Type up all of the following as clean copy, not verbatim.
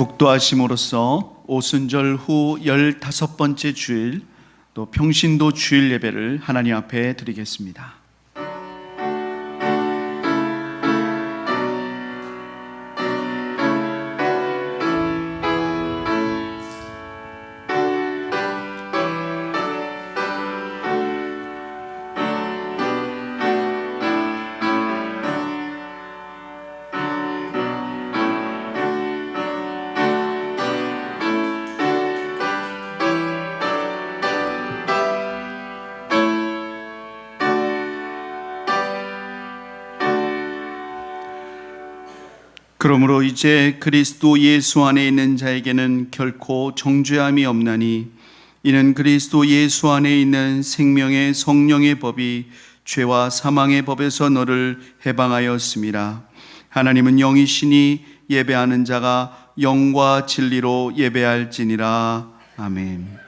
묵도하심으로써 오순절 후 15번째 주일, 또 평신도 주일 예배를 하나님 앞에 드리겠습니다. 그러므로 이제 그리스도 예수 안에 있는 자에게는 결코 정죄함이 없나니, 이는 그리스도 예수 안에 있는 생명의 성령의 법이 죄와 사망의 법에서 너를 해방하였습니다. 하나님은 영이시니 예배하는 자가 영과 진리로 예배할지니라. 아멘.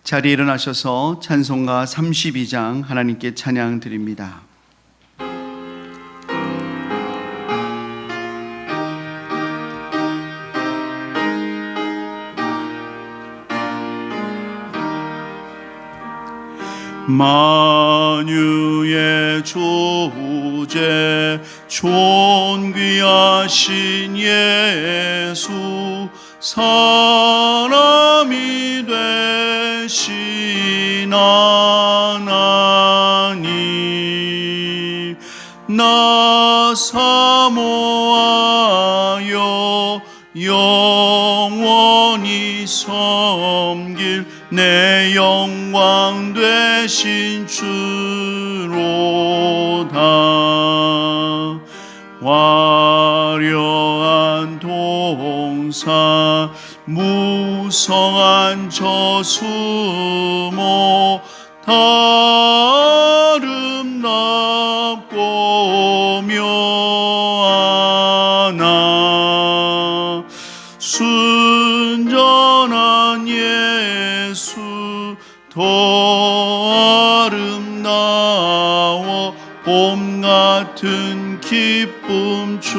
자리에 일어나셔서 찬송가 32장 하나님께 찬양 드립니다. 만유의 조제 존귀하신 예수, 사람이 되신 하나님, 나 사모하여 영원히 섬길 내 영광 되신 주로다. 화려한 동산 무성한 저수모, 아름답고 묘하나 순전한 예수, 더 아름다워 봄 같은 기쁨 주시네.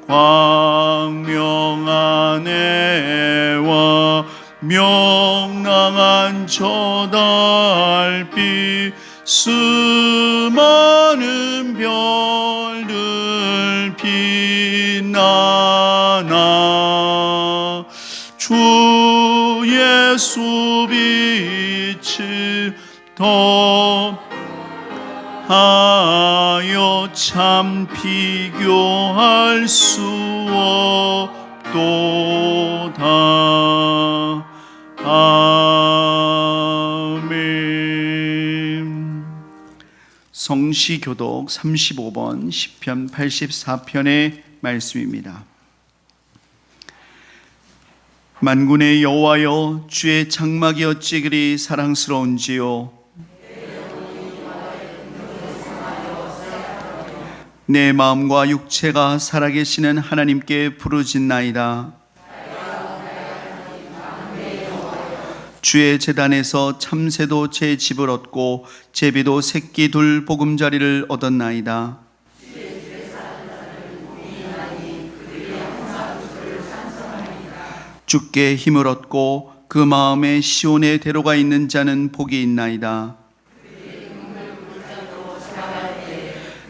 광명한 해와 명랑한 저 달빛, 수많은 별들 빛나나 주 예수 빛을 더하여 참 비교할 수 없도다. 아멘. 성시교독 35번 시편 84편의 말씀입니다. 만군의 여호와여, 주의 장막이 어찌 그리 사랑스러운지요. 내 마음과 육체가 살아계시는 하나님께 부르짖나이다. 주의 제단에서 참새도 제 집을 얻고 제비도 새끼 둘 보금자리를 얻었나이다. 주께 힘을 얻고 그 마음에 시온의 대로가 있는 자는 복이 있나이다.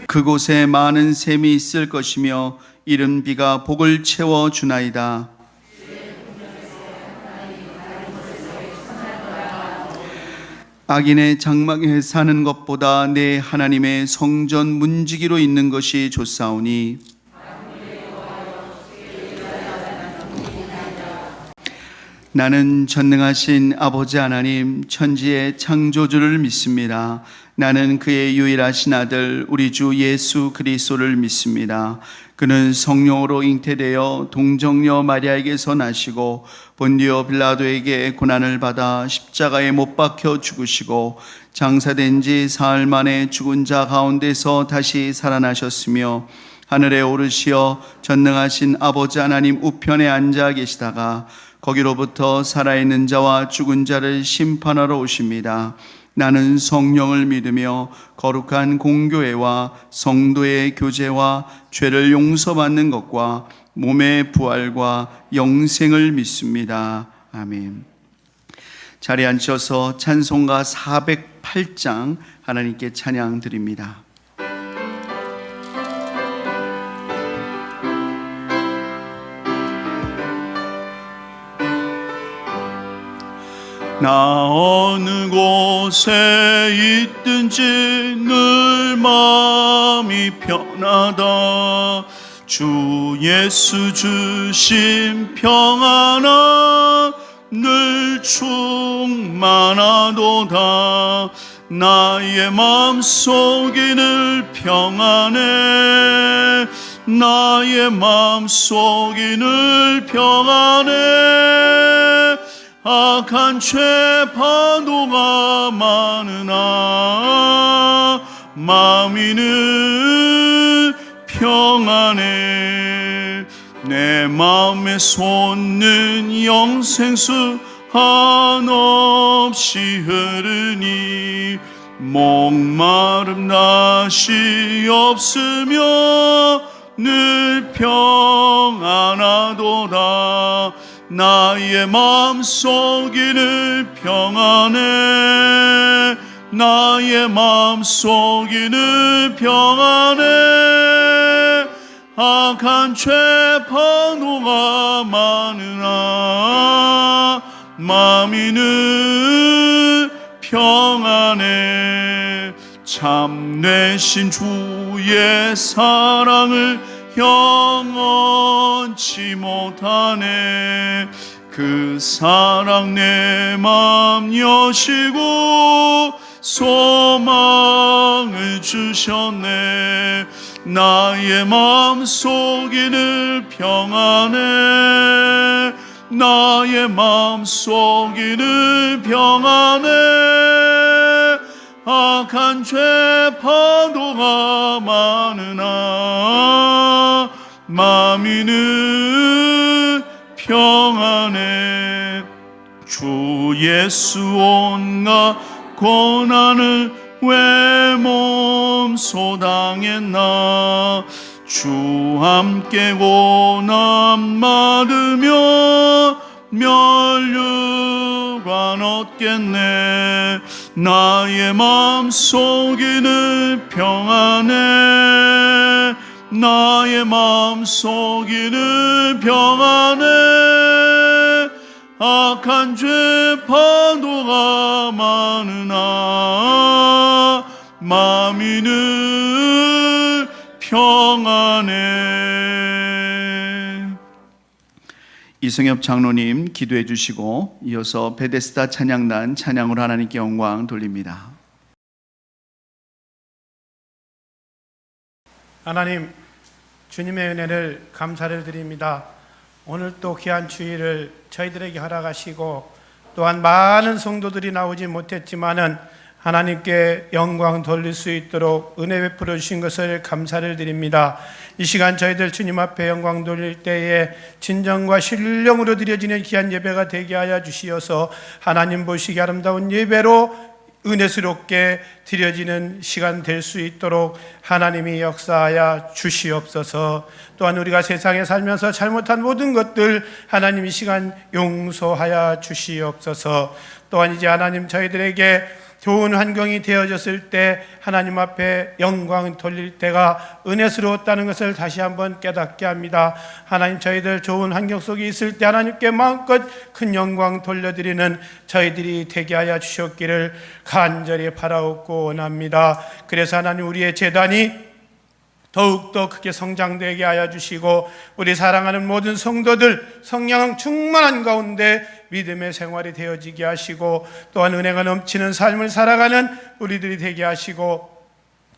그곳에 많은 샘이 있을 것이며 이른 비가 복을 채워 주나이다. 악인의 장막에 사는 것보다 내 하나님의 성전 문지기로 있는 것이 좋사오니, 나는 전능하신 아버지 하나님 천지의 창조주를 믿습니다. 나는 그의 유일하신 아들 우리 주 예수 그리스도를 믿습니다. 그는 성령으로 잉태되어 동정녀 마리아에게서 나시고 본디오 빌라도에게 고난을 받아 십자가에 못 박혀 죽으시고 장사된 지 사흘 만에 죽은 자 가운데서 다시 살아나셨으며 하늘에 오르시어 전능하신 아버지 하나님 우편에 앉아 계시다가 거기로부터 살아있는 자와 죽은 자를 심판하러 오십니다. 나는 성령을 믿으며 거룩한 공교회와 성도의 교제와 죄를 용서받는 것과 몸의 부활과 영생을 믿습니다. 아멘. 자리에 앉으셔서 찬송가 408장 하나님께 찬양 드립니다. 나 어느 곳에 있든지 늘 마음이 편하다. 주 예수 주신 평안아 늘 충만하도다. 나의 마음속이 늘 평안해. 나의 마음속이 늘 평안해. 악한 죄 파도가 많으나 마음이 늘 평안해. 내 마음에 솟는 영생수 한없이 흐르니 목마름 다시 없으며 늘 평안하도다. 나의 마음속이 늘 평안해. 나의 마음속이 늘 평안해. 악한 죄 파도가 많으나 마음이 늘 평안해. 참되신 주의 사랑을 영원치 못하네. 그 사랑 내 맘 여시고 소망을 주셨네. 나의 마음속이 늘 평안해. 나의 마음속이 늘 평안해. 악한 죄 파도가 많으나 마음이 늘 평안해. 주 예수 온갖 고난을 왜 몸소 당했나. 주 함께 고난 받으며 멸류관 얻겠네. 나의 마음속이 늘 평안해. 나의 마음속이 늘 평안해. 악한 죄 파도가 많으나 마음이 늘 평안해. 이승엽 장로님 기도해 주시고 이어서 베데스다 찬양단 찬양으로 하나님께 영광 돌립니다. 하나님, 주님의 은혜를 감사를 드립니다. 오늘 또 귀한 주일을 저희들에게 허락하시고 또한 많은 성도들이 나오지 못했지만은 하나님께 영광 돌릴 수 있도록 은혜 베풀어 주신 것을 감사를 드립니다. 이 시간 저희들 주님 앞에 영광 돌릴 때에 진정과 신령으로 드려지는 귀한 예배가 되게 하여 주시어서 하나님 보시기 아름다운 예배로 은혜스럽게 드려지는 시간 될 수 있도록 하나님이 역사하여 주시옵소서. 또한 우리가 세상에 살면서 잘못한 모든 것들 하나님 이 시간 용서하여 주시옵소서. 또한 이제 하나님 저희들에게 좋은 환경이 되어졌을 때 하나님 앞에 영광 돌릴 때가 은혜스러웠다는 것을 다시 한번 깨닫게 합니다. 하나님, 저희들 좋은 환경 속에 있을 때 하나님께 마음껏 큰 영광 돌려드리는 저희들이 되게 하여 주셨기를 간절히 바라옵고 원합니다. 그래서 하나님, 우리의 제단이 더욱더 크게 성장되게 하여 주시고 우리 사랑하는 모든 성도들 성령 충만한 가운데 믿음의 생활이 되어지게 하시고 또한 은혜가 넘치는 삶을 살아가는 우리들이 되게 하시고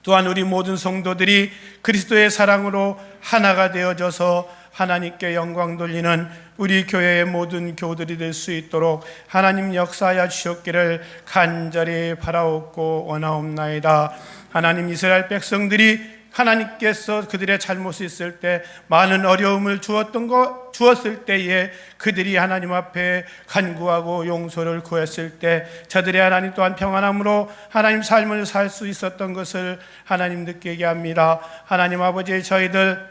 또한 우리 모든 성도들이 그리스도의 사랑으로 하나가 되어져서 하나님께 영광 돌리는 우리 교회의 모든 교우들이 될 수 있도록 하나님 역사하여 주셨기를 간절히 바라옵고 원하옵나이다. 하나님, 이스라엘 백성들이 하나님께서 그들의 잘못이 있을 때 많은 어려움을 주었을 때에 그들이 하나님 앞에 간구하고 용서를 구했을 때 저들의 하나님 또한 평안함으로 하나님 삶을 살 수 있었던 것을 하나님 느끼게 합니다. 하나님 아버지, 저희들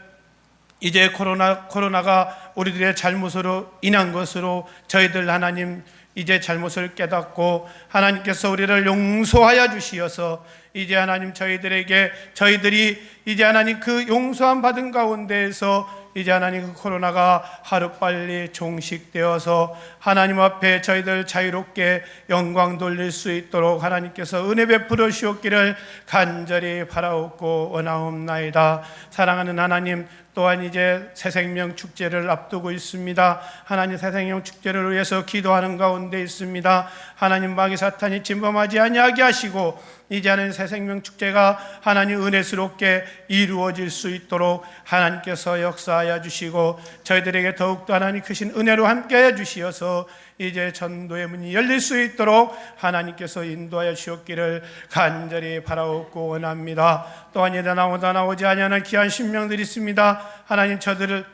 이제 코로나가 우리들의 잘못으로 인한 것으로 저희들 하나님 이제 잘못을 깨닫고 하나님께서 우리를 용서하여 주시어서 이제 하나님 저희들이 이제 하나님 그 용서함 받은 가운데에서 이제 하나님 그 코로나가 하루빨리 종식되어서 하나님 앞에 저희들 자유롭게 영광 돌릴 수 있도록 하나님께서 은혜 베풀어 주옵기를 간절히 바라옵고 원하옵나이다. 사랑하는 하나님, 또한 이제 새생명 축제를 앞두고 있습니다. 하나님, 새생명 축제를 위해서 기도하는 가운데 있습니다. 하나님, 마귀 사탄이 침범하지 아니하게 하시고 이제 하는 새생명 축제가 하나님 은혜스럽게 이루어질 수 있도록 하나님께서 역사하여 주시고 저희들에게 더욱더 하나님 크신 은혜로 함께하여 주시어서 이제 전도의 문이 열릴 수 있도록 하나님께서 인도하여 주옵기를 간절히 바라옵고 원합니다. 또한 이제 나오지 아니하는 귀한 신명들이 있습니다. 하나님, 저들을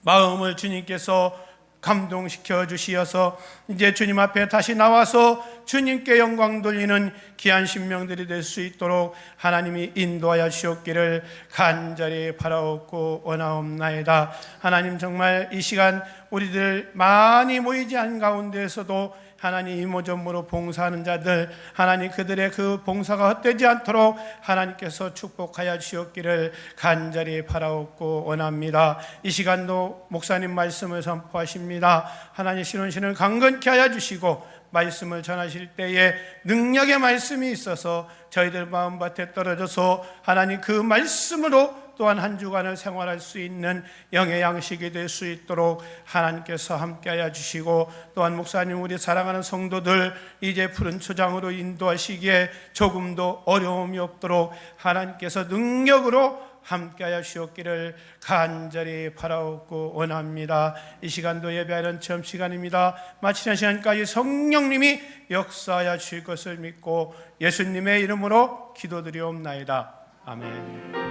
마음을 주님께서 감동시켜 주시어서 이제 주님 앞에 다시 나와서 주님께 영광 돌리는 귀한 신명들이 될 수 있도록 하나님이 인도하여 주옵기를 간절히 바라옵고 원하옵나이다. 하나님, 정말 이 시간 우리들 많이 모이지 않은 가운데에서도 하나님 이모저모로 봉사하는 자들, 하나님 그들의 그 봉사가 헛되지 않도록 하나님께서 축복하여 주옵기를 간절히 바라옵고 원합니다. 이 시간도 목사님 말씀을 선포하십니다. 하나님, 신혼신을 강건케 하여 주시고 말씀을 전하실 때에 능력의 말씀이 있어서 저희들 마음밭에 떨어져서 하나님 그 말씀으로 또한 한 주간을 생활할 수 있는 영의 양식이 될 수 있도록 하나님께서 함께하여 주시고, 또한 목사님, 우리 사랑하는 성도들 이제 푸른 초장으로 인도하시기에 조금도 어려움이 없도록 하나님께서 능력으로 함께하여 주옵기를 간절히 바라옵고 원합니다. 이 시간도 예배하는 처음 시간입니다. 마치는 시간까지 성령님이 역사하여 주실 것을 믿고 예수님의 이름으로 기도드리옵나이다. 아멘.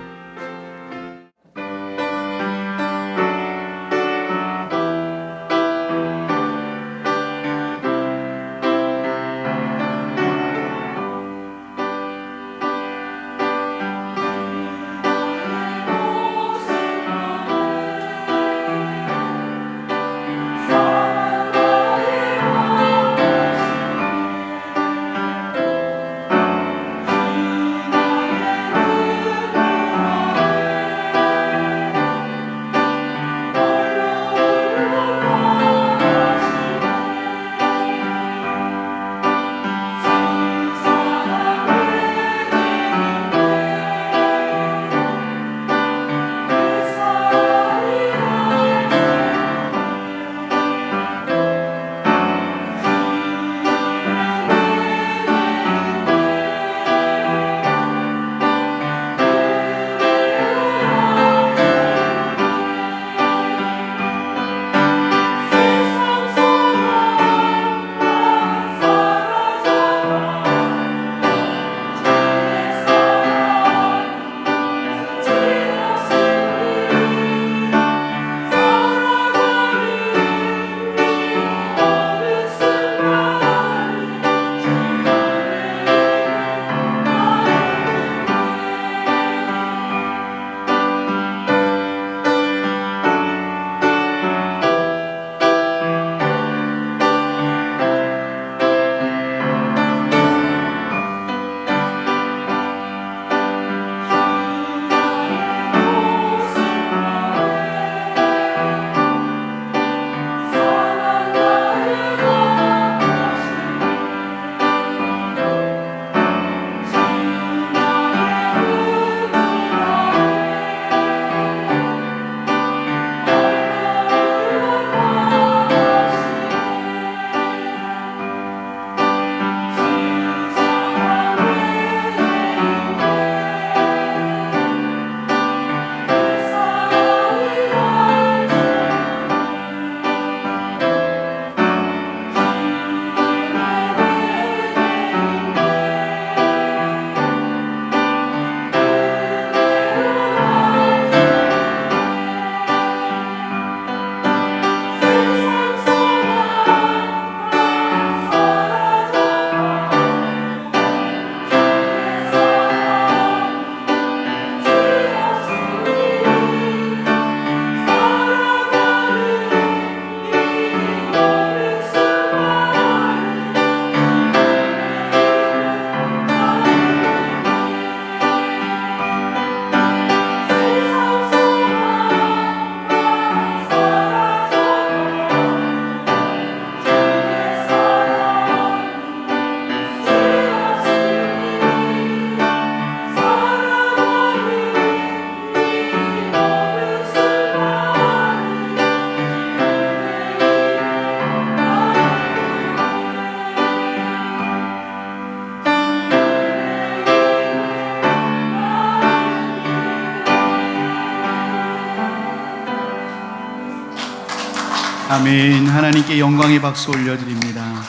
아멘. 하나님께 영광의 박수 올려드립니다.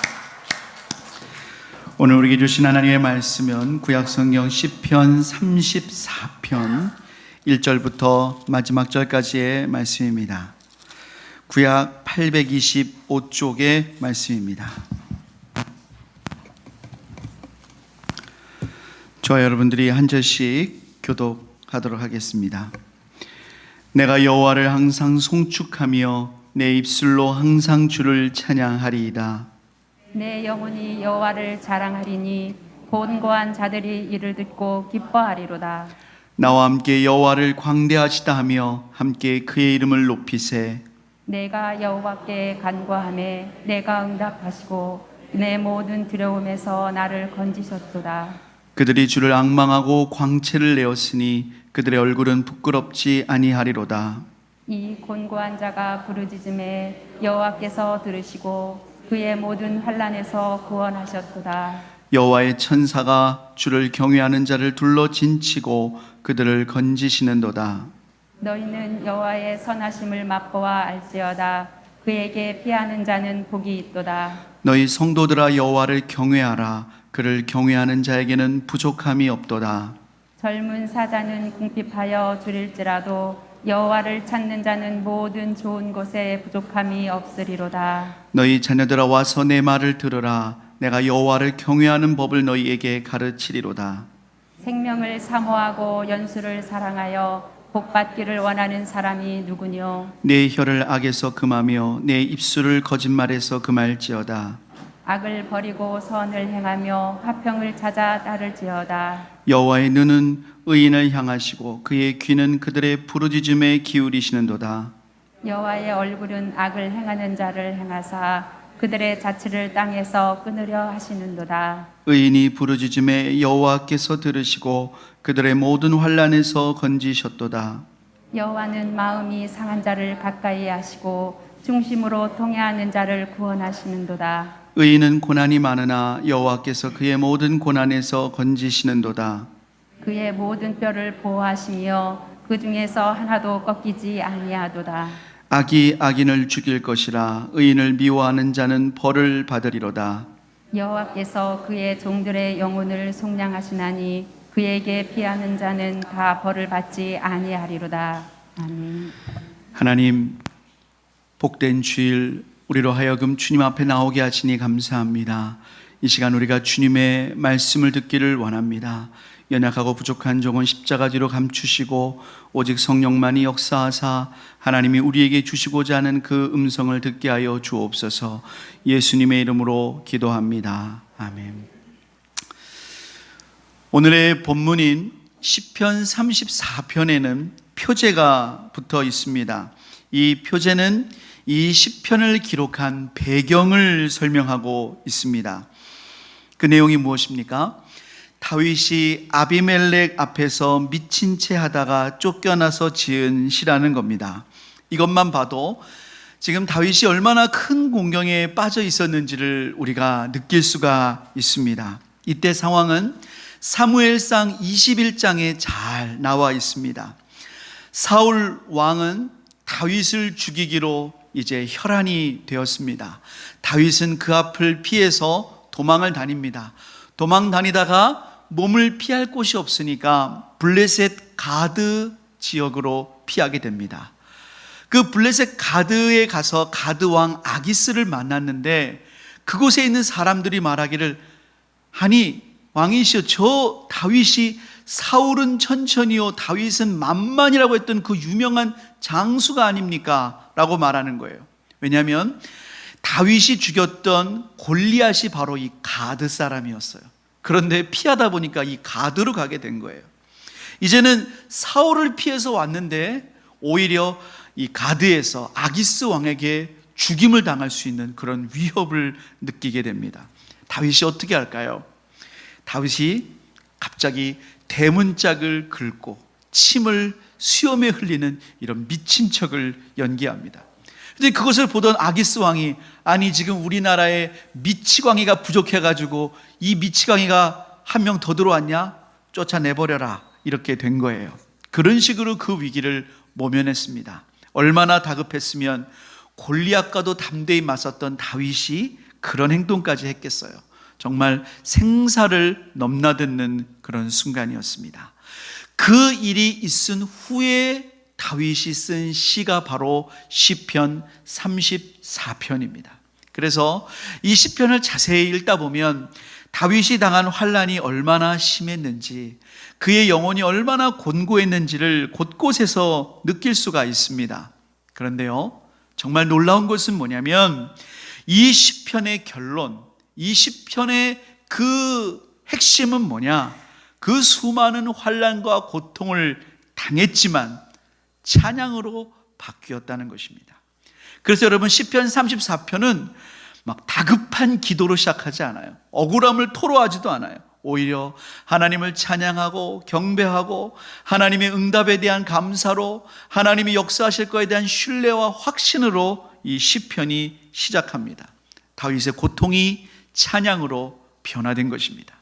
오늘 우리에게 주신 하나님의 말씀은 구약성경 시편 34편 1절부터 마지막 절까지의 말씀입니다. 구약 825쪽의 말씀입니다. 저와 여러분들이 한 절씩 교독하도록 하겠습니다. 내가 여호와를 항상 송축하며 내 입술로 항상 주를 찬양하리이다. 내 영혼이 여호와를 자랑하리니 곤고한 자들이 이를 듣고 기뻐하리로다. 나와 함께 여호와를 광대하시다 하며 함께 그의 이름을 높이세. 내가 여호와께 간구하매 내가 응답하시고 내 모든 두려움에서 나를 건지셨도다. 그들이 주를 앙망하고 광채를 내었으니 그들의 얼굴은 부끄럽지 아니하리로다. 이 곤고한 자가 부르짖음에 여호와께서 들으시고 그의 모든 환난에서 구원하셨도다. 여호와의 천사가 주를 경외하는 자를 둘러 진치고 그들을 건지시는도다. 너희는 여호와의 선하심을 맛보아 알지어다. 그에게 피하는 자는 복이 있도다. 너희 성도들아 여호와를 경외하라. 그를 경외하는 자에게는 부족함이 없도다. 젊은 사자는 궁핍하여 줄일지라도 여호와를 찾는 자는 모든 좋은 곳에 부족함이 없으리로다. 너희 자녀들아 와서 내 말을 들으라. 내가 여호와를 경외하는 법을 너희에게 가르치리로다. 생명을 사모하고 연수를 사랑하여 복받기를 원하는 사람이 누구뇨? 내 혀를 악에서 금하며 내 입술을 거짓말에서 금할지어다. 악을 버리고 선을 행하며 화평을 찾아 따를지어다. 여호와의 눈은 의인을 향하시고 그의 귀는 그들의 부르짖음에 기울이시는도다. 여호와의 얼굴은 악을 행하는 자를 향하사 그들의 자취를 땅에서 끊으려 하시는도다. 의인이 부르짖음에 여호와께서 들으시고 그들의 모든 환난에서 건지셨도다. 여호와는 마음이 상한 자를 가까이 하시고 중심으로 통해하는 자를 구원하시는도다. 의인은 고난이 많으나 여호와께서 그의 모든 고난에서 건지시는도다. 그의 모든 뼈를 보호하시며 그 중에서 하나도 꺾이지 아니하도다. 악이 악인을 죽일 것이라. 의인을 미워하는 자는 벌을 받으리로다. 여호와께서 그의 종들의 영혼을 속량하시나니 그에게 피하는 자는 다 벌을 받지 아니하리로다. 아멘. 하나님, 복된 주일 우리로 하여금 주님 앞에 나오게 하시니 감사합니다. 이 시간 우리가 주님의 말씀을 듣기를 원합니다. 연약하고 부족한 종은 십자가 뒤로 감추시고 오직 성령만이 역사하사 하나님이 우리에게 주시고자 하는 그 음성을 듣게 하여 주옵소서. 예수님의 이름으로 기도합니다. 아멘. 오늘의 본문인 시편 34편에는 표제가 붙어 있습니다. 이 표제는 이 시편을 기록한 배경을 설명하고 있습니다. 그 내용이 무엇입니까? 다윗이 아비멜렉 앞에서 미친 채 하다가 쫓겨나서 지은 시라는 겁니다. 이것만 봐도 지금 다윗이 얼마나 큰 공경에 빠져 있었는지를 우리가 느낄 수가 있습니다. 이때 상황은 사무엘상 21장에 잘 나와 있습니다. 사울 왕은 다윗을 죽이기로 이제 혈안이 되었습니다. 다윗은 그 앞을 피해서 도망을 다닙니다. 도망 다니다가 몸을 피할 곳이 없으니까 블레셋 가드 지역으로 피하게 됩니다. 그 블레셋 가드에 가서 가드 왕 아기스를 만났는데 그곳에 있는 사람들이 말하기를, 아니 왕이시여, 저 다윗이 사울은 천천히요 다윗은 만만이라고 했던 그 유명한 장수가 아닙니까? 라고 말하는 거예요. 왜냐하면 다윗이 죽였던 골리앗이 바로 이 가드 사람이었어요. 그런데 피하다 보니까 이 가드로 가게 된 거예요. 이제는 사울을 피해서 왔는데 오히려 이 가드에서 아기스 왕에게 죽임을 당할 수 있는 그런 위협을 느끼게 됩니다. 다윗이 어떻게 할까요? 다윗이 갑자기 대문짝을 긁고 침을 수염에 흘리는 이런 미친 척을 연기합니다. 근데 그것을 보던 아기스 왕이, 아니 지금 우리나라에 미치광이가 부족해가지고 이 미치광이가 한 명 더 들어왔냐? 쫓아내버려라. 이렇게 된 거예요. 그런 식으로 그 위기를 모면했습니다. 얼마나 다급했으면 골리앗과도 담대히 맞섰던 다윗이 그런 행동까지 했겠어요? 정말 생사를 넘나드는 그런 순간이었습니다. 그 일이 있은 후에 다윗이 쓴 시가 바로 시편 34편입니다. 그래서 이 시편을 자세히 읽다 보면 다윗이 당한 환난이 얼마나 심했는지, 그의 영혼이 얼마나 곤고했는지를 곳곳에서 느낄 수가 있습니다. 그런데요, 정말 놀라운 것은 뭐냐면 이 시편의 결론, 이 시편의 그 핵심은 뭐냐? 그 수많은 환난과 고통을 당했지만 찬양으로 바뀌었다는 것입니다. 그래서 여러분, 시편 34편은 막 다급한 기도로 시작하지 않아요. 억울함을 토로하지도 않아요. 오히려 하나님을 찬양하고 경배하고 하나님의 응답에 대한 감사로, 하나님이 역사하실 것에 대한 신뢰와 확신으로 이 시편이 시작합니다. 다윗의 고통이 찬양으로 변화된 것입니다.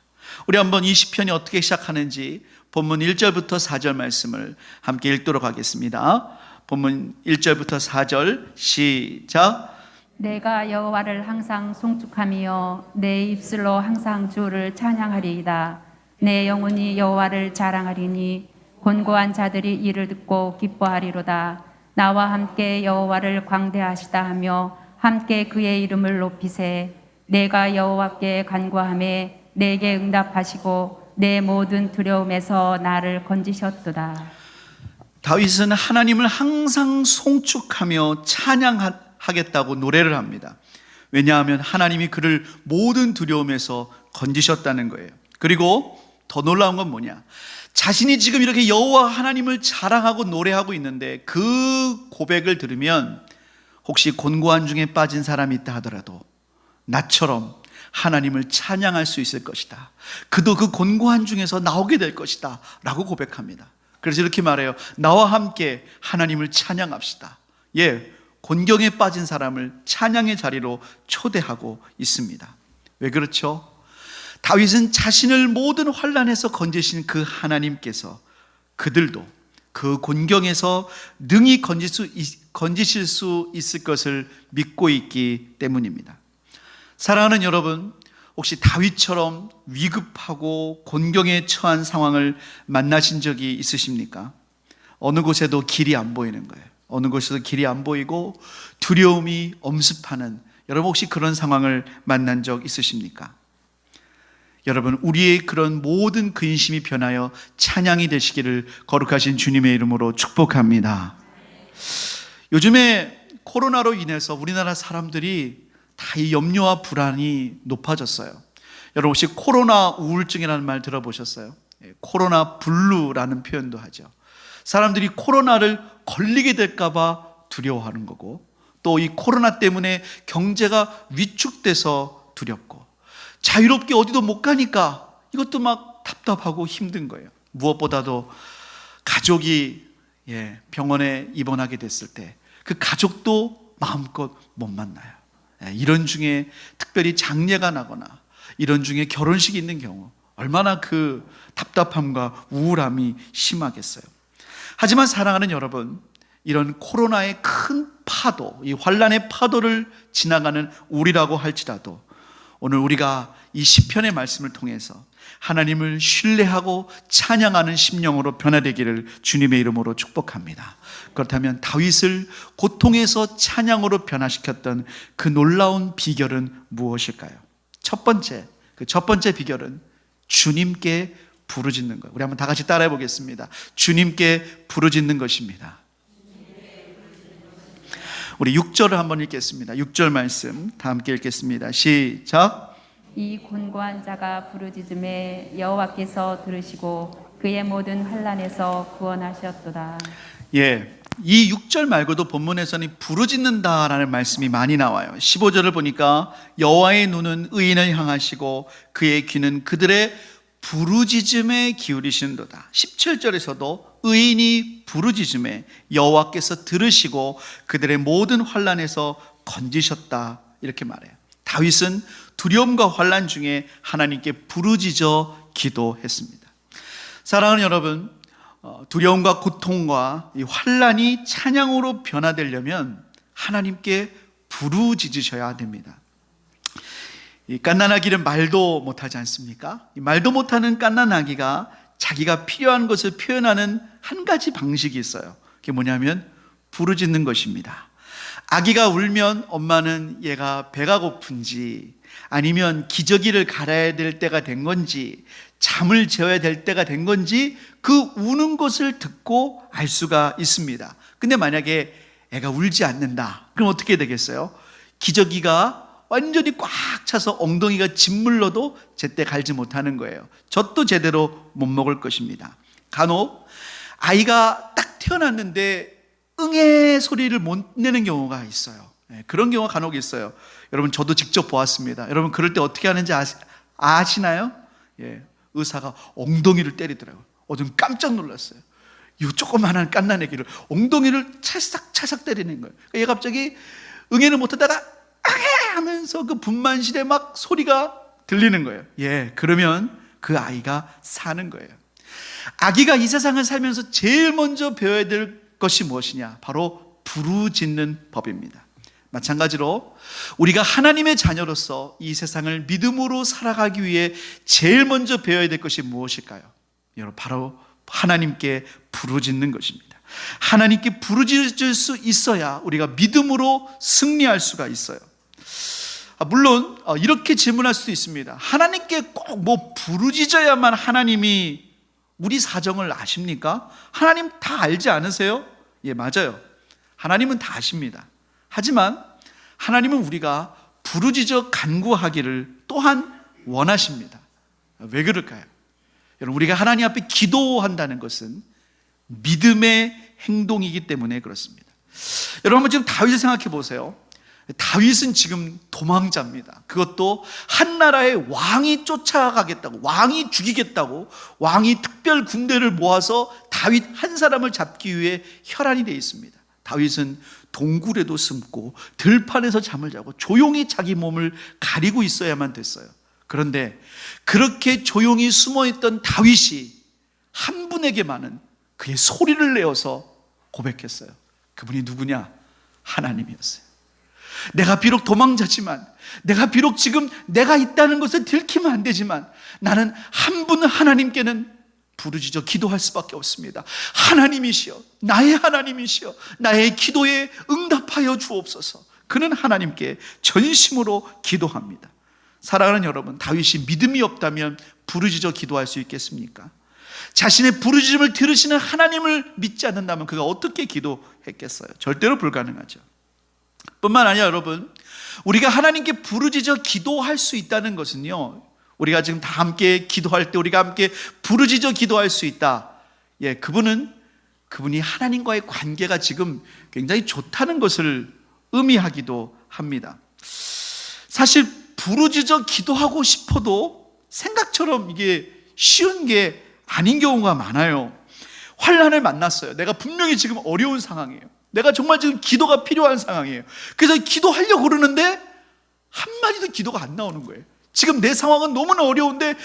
우리 한번 이 시편이 어떻게 시작하는지 본문 1절부터 4절 말씀을 함께 읽도록 하겠습니다. 본문 1절부터 4절 시작. 내가 여호와를 항상 송축하며 내 입술로 항상 주를 찬양하리이다. 내 영혼이 여호와를 자랑하리니 곤고한 자들이 이를 듣고 기뻐하리로다. 나와 함께 여호와를 광대하시다 하며 함께 그의 이름을 높이세. 내가 여호와께 간구하매 내게 응답하시고 내 모든 두려움에서 나를 건지셨도다. 다윗은 하나님을 항상 송축하며 찬양하겠다고 노래를 합니다. 왜냐하면 하나님이 그를 모든 두려움에서 건지셨다는 거예요. 그리고 더 놀라운 건 뭐냐? 자신이 지금 이렇게 여호와 하나님을 자랑하고 노래하고 있는데 그 고백을 들으면 혹시 곤고한 중에 빠진 사람이 있다 하더라도 나처럼 하나님을 찬양할 수 있을 것이다. 그도 그 곤고한 중에서 나오게 될 것이다 라고 고백합니다. 그래서 이렇게 말해요. 나와 함께 하나님을 찬양합시다. 예, 곤경에 빠진 사람을 찬양의 자리로 초대하고 있습니다. 왜 그렇죠? 다윗은 자신을 모든 환난에서 건지신 그 하나님께서 그들도 그 곤경에서 능히 건지실 수 있을 것을 믿고 있기 때문입니다. 사랑하는 여러분, 혹시 다윗처럼 위급하고 곤경에 처한 상황을 만나신 적이 있으십니까? 어느 곳에도 길이 안 보이는 거예요. 어느 곳에도 길이 안 보이고 두려움이 엄습하는, 여러분 혹시 그런 상황을 만난 적 있으십니까? 여러분, 우리의 그런 모든 근심이 변하여 찬양이 되시기를 거룩하신 주님의 이름으로 축복합니다. 요즘에 코로나로 인해서 우리나라 사람들이 다 이 염려와 불안이 높아졌어요. 여러분 혹시 코로나 우울증이라는 말 들어보셨어요? 코로나 블루라는 표현도 하죠. 사람들이 코로나를 걸리게 될까 봐 두려워하는 거고, 또 이 코로나 때문에 경제가 위축돼서 두렵고, 자유롭게 어디도 못 가니까 이것도 막 답답하고 힘든 거예요. 무엇보다도 가족이 병원에 입원하게 됐을 때 그 가족도 마음껏 못 만나요. 이런 중에 특별히 장례가 나거나 이런 중에 결혼식이 있는 경우 얼마나 그 답답함과 우울함이 심하겠어요. 하지만 사랑하는 여러분, 이런 코로나의 큰 파도, 이 환난의 파도를 지나가는 우리라고 할지라도 오늘 우리가 이 시편의 말씀을 통해서 하나님을 신뢰하고 찬양하는 심령으로 변화되기를 주님의 이름으로 축복합니다. 그렇다면 다윗을 고통에서 찬양으로 변화시켰던 그 놀라운 비결은 무엇일까요? 첫 번째 비결은 주님께 부르짖는 것. 우리 한번 다 같이 따라해 보겠습니다. 주님께 부르짖는 것입니다. 우리 6절을 한번 읽겠습니다. 6절 말씀 다 함께 읽겠습니다. 시작. 이 곤고한 자가 부르짖음에 여호와께서 들으시고 그의 모든 환난에서 구원하셨도다. 예, 이 6절 말고도 본문에서는 부르짖는다라는 말씀이 많이 나와요. 15절을 보니까 여호와의 눈은 의인을 향하시고 그의 귀는 그들의 부르짖음에 기울이시는도다. 17절에서도 의인이 부르짖음에 여호와께서 들으시고 그들의 모든 환난에서 건지셨다 이렇게 말해요. 다윗은 두려움과 환난 중에 하나님께 부르짖어 기도했습니다. 사랑하는 여러분, 두려움과 고통과 이 환난이 찬양으로 변화되려면 하나님께 부르짖으셔야 됩니다. 이 갓난아기는 말도 못하지 않습니까? 이 말도 못하는 갓난아기가 자기가 필요한 것을 표현하는 한 가지 방식이 있어요. 그게 뭐냐면 부르짖는 것입니다. 아기가 울면 엄마는 얘가 배가 고픈지, 아니면 기저귀를 갈아야 될 때가 된 건지, 잠을 재워야 될 때가 된 건지 그 우는 것을 듣고 알 수가 있습니다. 근데 만약에 애가 울지 않는다, 그럼 어떻게 되겠어요? 기저귀가 완전히 꽉 차서 엉덩이가 짓물러도 제때 갈지 못하는 거예요. 젖도 제대로 못 먹을 것입니다. 간혹 아이가 딱 태어났는데 응애 소리를 못 내는 경우가 있어요. 그런 경우가 간혹 있어요. 여러분, 저도 직접 보았습니다. 여러분, 그럴 때 어떻게 하는지 아시나요? 의사가 엉덩이를 때리더라고요. 좀 깜짝 놀랐어요. 이 조그만한 갓난아기를 엉덩이를 찰싹찰싹 때리는 거예요. 얘 갑자기 응애를 못하다가 아게 하면서 그 분만실에 막 소리가 들리는 거예요. 그러면 그 아이가 사는 거예요. 아기가 이 세상을 살면서 제일 먼저 배워야 될 것이 무엇이냐? 바로 부르짖는 법입니다. 마찬가지로 우리가 하나님의 자녀로서 이 세상을 믿음으로 살아가기 위해 제일 먼저 배워야 될 것이 무엇일까요? 여러분, 바로 하나님께 부르짖는 것입니다. 하나님께 부르짖을 수 있어야 우리가 믿음으로 승리할 수가 있어요. 물론 이렇게 질문할 수도 있습니다. 하나님께 꼭 부르짖어야만 하나님이 우리 사정을 아십니까? 하나님 다 알지 않으세요? 맞아요. 하나님은 다 아십니다. 하지만 하나님은 우리가 부르짖어 간구하기를 또한 원하십니다. 왜 그럴까요? 여러분, 우리가 하나님 앞에 기도한다는 것은 믿음의 행동이기 때문에 그렇습니다. 여러분, 지금 다윗을 생각해 보세요. 다윗은 지금 도망자입니다. 그것도 한 나라의 왕이 쫓아가겠다고, 왕이 죽이겠다고, 왕이 특별 군대를 모아서 다윗 한 사람을 잡기 위해 혈안이 되어 있습니다. 다윗은 동굴에도 숨고 들판에서 잠을 자고 조용히 자기 몸을 가리고 있어야만 됐어요. 그런데 그렇게 조용히 숨어있던 다윗이 한 분에게만은 그의 소리를 내어서 고백했어요. 그분이 누구냐? 하나님이었어요. 내가 비록 도망자지만, 내가 비록 지금 내가 있다는 것을 들키면 안 되지만, 나는 한 분 하나님께는 부르짖어 기도할 수밖에 없습니다. 하나님이시여, 나의 하나님이시여, 나의 기도에 응답하여 주옵소서. 그는 하나님께 전심으로 기도합니다. 사랑하는 여러분, 다윗이 믿음이 없다면 부르짖어 기도할 수 있겠습니까? 자신의 부르짖음을 들으시는 하나님을 믿지 않는다면 그가 어떻게 기도했겠어요? 절대로 불가능하죠. 뿐만 아니라 여러분, 우리가 하나님께 부르짖어 기도할 수 있다는 것은요, 우리가 지금 다 함께 기도할 때 우리가 함께 부르짖어 기도할 수 있다. 그분이 하나님과의 관계가 지금 굉장히 좋다는 것을 의미하기도 합니다. 사실 부르짖어 기도하고 싶어도 생각처럼 이게 쉬운 게 아닌 경우가 많아요. 환난을 만났어요. 내가 분명히 지금 어려운 상황이에요. 내가 정말 지금 기도가 필요한 상황이에요. 그래서 기도하려고 그러는데 한마디도 기도가 안 나오는 거예요. 지금 내 상황은 너무나 어려운데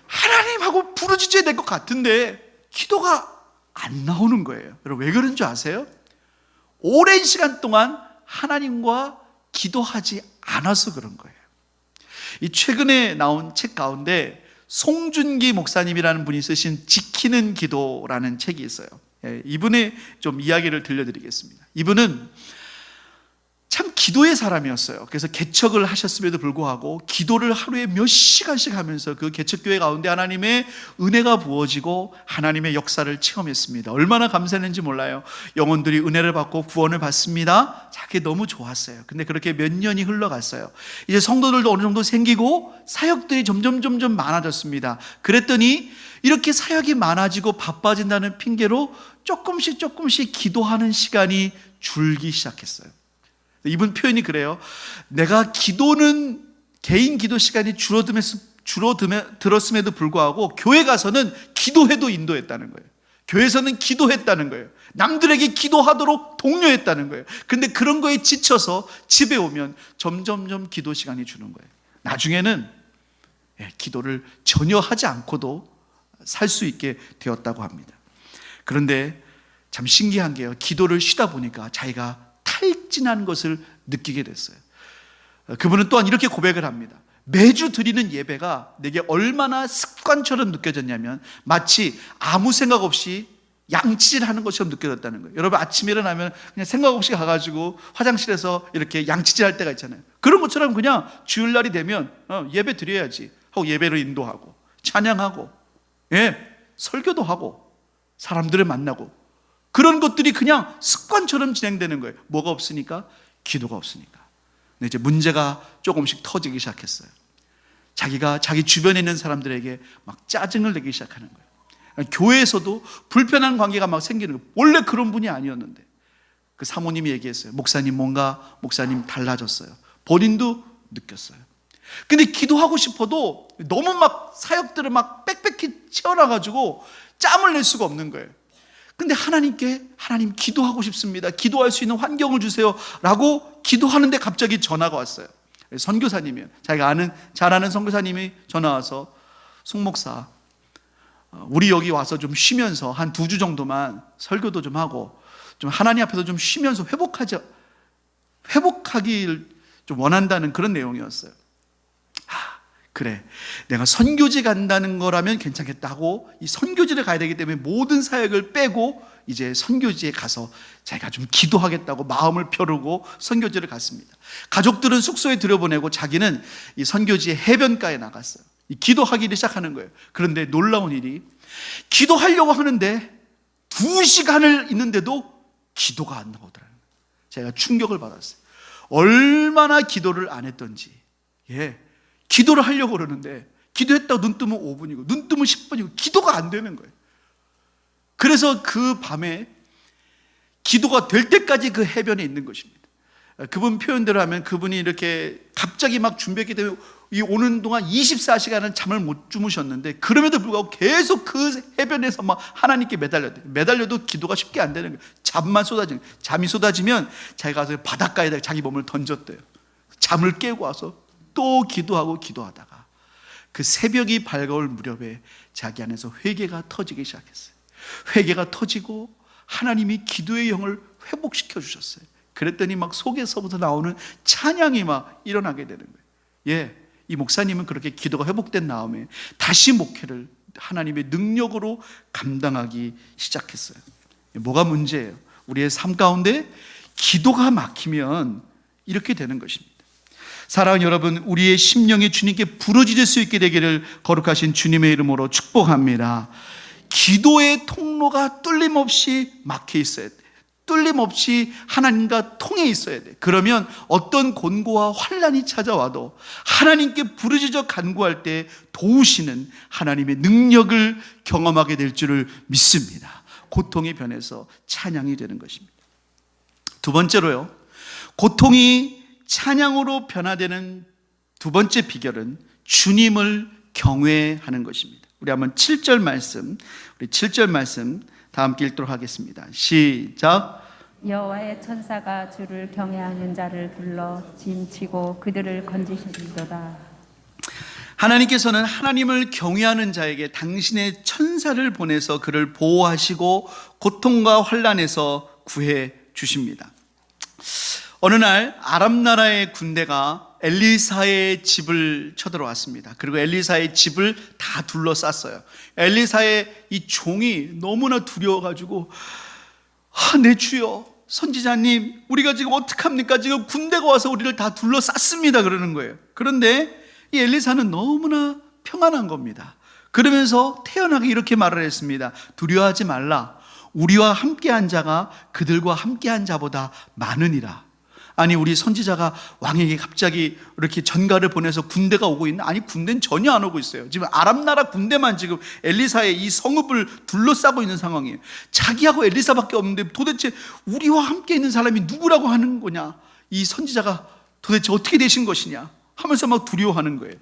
하나님하고 부르짖어야 될 것 같은데 기도가 안 나오는 거예요. 여러분, 왜 그런 줄 아세요? 오랜 시간 동안 하나님과 기도하지 않아서 그런 거예요. 이 최근에 나온 책 가운데 송준기 목사님이라는 분이 쓰신 지키는 기도라는 책이 있어요. 이분의 좀 이야기를 들려드리겠습니다. 이분은 참 기도의 사람이었어요. 그래서 개척을 하셨음에도 불구하고 기도를 하루에 몇 시간씩 하면서 그 개척교회 가운데 하나님의 은혜가 부어지고 하나님의 역사를 체험했습니다. 얼마나 감사했는지 몰라요. 영혼들이 은혜를 받고 구원을 받습니다. 그게 너무 좋았어요. 근데 그렇게 몇 년이 흘러갔어요. 이제 성도들도 어느 정도 생기고 사역들이 점점 많아졌습니다. 그랬더니 이렇게 사역이 많아지고 바빠진다는 핑계로 조금씩 기도하는 시간이 줄기 시작했어요. 이분 표현이 그래요. 내가 기도는 개인 기도 시간이 줄어들었음에도 불구하고 교회 가서는 기도회도 인도했다는 거예요. 교회에서는 기도했다는 거예요. 남들에게 기도하도록 독려했다는 거예요. 근데 그런 거에 지쳐서 집에 오면 점점 기도 시간이 주는 거예요. 나중에는 기도를 전혀 하지 않고도 살 수 있게 되었다고 합니다. 그런데 참 신기한 게요, 기도를 쉬다 보니까 자기가 참진한 것을 느끼게 됐어요. 그분은 또한 이렇게 고백을 합니다. 매주 드리는 예배가 내게 얼마나 습관처럼 느껴졌냐면 마치 아무 생각 없이 양치질하는 것처럼 느껴졌다는 거예요. 여러분 아침에 일어나면 그냥 생각 없이 가가지고 화장실에서 이렇게 양치질할 때가 있잖아요. 그런 것처럼 그냥 주일날이 되면 예배 드려야지 하고 예배를 인도하고 찬양하고 설교도 하고 사람들을 만나고 그런 것들이 그냥 습관처럼 진행되는 거예요. 뭐가 없으니까? 기도가 없으니까. 근데 이제 문제가 조금씩 터지기 시작했어요. 자기가 자기 주변에 있는 사람들에게 막 짜증을 내기 시작하는 거예요. 교회에서도 불편한 관계가 막 생기는 거예요. 원래 그런 분이 아니었는데 그 사모님이 얘기했어요. 목사님 달라졌어요. 본인도 느꼈어요. 근데 기도하고 싶어도 너무 막 사역들을 막 빽빽히 채워놔가지고 짬을 낼 수가 없는 거예요. 근데 하나님 기도하고 싶습니다. 기도할 수 있는 환경을 주세요 라고 기도하는데 갑자기 전화가 왔어요. 선교사님이에요. 자기가 잘 아는 선교사님이 전화 와서 송 목사, 우리 여기 와서 좀 쉬면서 한 2주 정도만 설교도 좀 하고 좀 하나님 앞에서 좀 쉬면서 회복하길 좀 원한다는 그런 내용이었어요. 그래, 내가 선교지 간다는 거라면 괜찮겠다고 이 선교지를 가야 되기 때문에 모든 사역을 빼고 이제 선교지에 가서 자기가 좀 기도하겠다고 마음을 펴르고 선교지를 갔습니다. 가족들은 숙소에 들여보내고 자기는 이 선교지의 해변가에 나갔어요. 이 기도하기를 시작하는 거예요. 그런데 놀라운 일이 기도하려고 하는데 2시간을 있는데도 기도가 안 나오더라고요. 제가 충격을 받았어요. 얼마나 기도를 안 했던지. 기도를 하려고 그러는데 기도했다고 눈 뜨면 5분이고 눈 뜨면 10분이고 기도가 안 되는 거예요. 그래서 그 밤에 기도가 될 때까지 그 해변에 있는 것입니다. 그분 표현대로 하면 그분이 이렇게 갑자기 막 준비했기 때문에 이 오는 동안 24시간은 잠을 못 주무셨는데 그럼에도 불구하고 계속 그 해변에서 막 하나님께 매달려도 기도가 쉽게 안 되는 거예요. 잠이 쏟아지면 자기가 가서 바닷가에다 자기 몸을 던졌대요. 잠을 깨고 와서 또 기도하고 기도하다가 그 새벽이 밝아올 무렵에 자기 안에서 회개가 터지기 시작했어요. 회개가 터지고 하나님이 기도의 영을 회복시켜 주셨어요. 그랬더니 막 속에서부터 나오는 찬양이 막 일어나게 되는 거예요. 이 목사님은 그렇게 기도가 회복된 다음에 다시 목회를 하나님의 능력으로 감당하기 시작했어요. 뭐가 문제예요? 우리의 삶 가운데 기도가 막히면 이렇게 되는 것입니다. 사랑하는 여러분, 우리의 심령이 주님께 부르짖을 수 있게 되기를 거룩하신 주님의 이름으로 축복합니다. 기도의 통로가 뚫림없이 막혀 있어야 돼. 뚫림없이 하나님과 통해 있어야 돼. 그러면 어떤 곤고와 환난이 찾아와도 하나님께 부르짖어 간구할 때 도우시는 하나님의 능력을 경험하게 될 줄을 믿습니다. 고통이 변해서 찬양이 되는 것입니다. 두 번째로요, 고통이 찬양으로 변화되는 두 번째 비결은 주님을 경외하는 것입니다. 우리 한번 7절 말씀 다 함께 읽도록 하겠습니다. 시작. 여호와의 천사가 주를 경외하는 자를 불러 짐치고 그들을 건지시리로다. 하나님께서는 하나님을 경외하는 자에게 당신의 천사를 보내서 그를 보호하시고 고통과 환난에서 구해 주십니다. 어느 날 아람 나라의 군대가 엘리사의 집을 쳐들어왔습니다. 그리고 엘리사의 집을 다 둘러쌌어요. 엘리사의 이 종이 너무나 두려워가지고 내 주여, 선지자님, 우리가 지금 어떡합니까? 지금 군대가 와서 우리를 다 둘러쌌습니다 그러는 거예요. 그런데 이 엘리사는 너무나 평안한 겁니다. 그러면서 태연하게 이렇게 말을 했습니다. 두려워하지 말라. 우리와 함께한 자가 그들과 함께한 자보다 많으니라. 아니, 우리 선지자가 왕에게 갑자기 이렇게 전가를 보내서 군대가 오고 있나? 아니, 군대는 전혀 안 오고 있어요. 지금 아람 나라 군대만 지금 엘리사의 이 성읍을 둘러싸고 있는 상황이에요. 자기하고 엘리사밖에 없는데 도대체 우리와 함께 있는 사람이 누구라고 하는 거냐? 이 선지자가 도대체 어떻게 되신 것이냐? 하면서 막 두려워하는 거예요.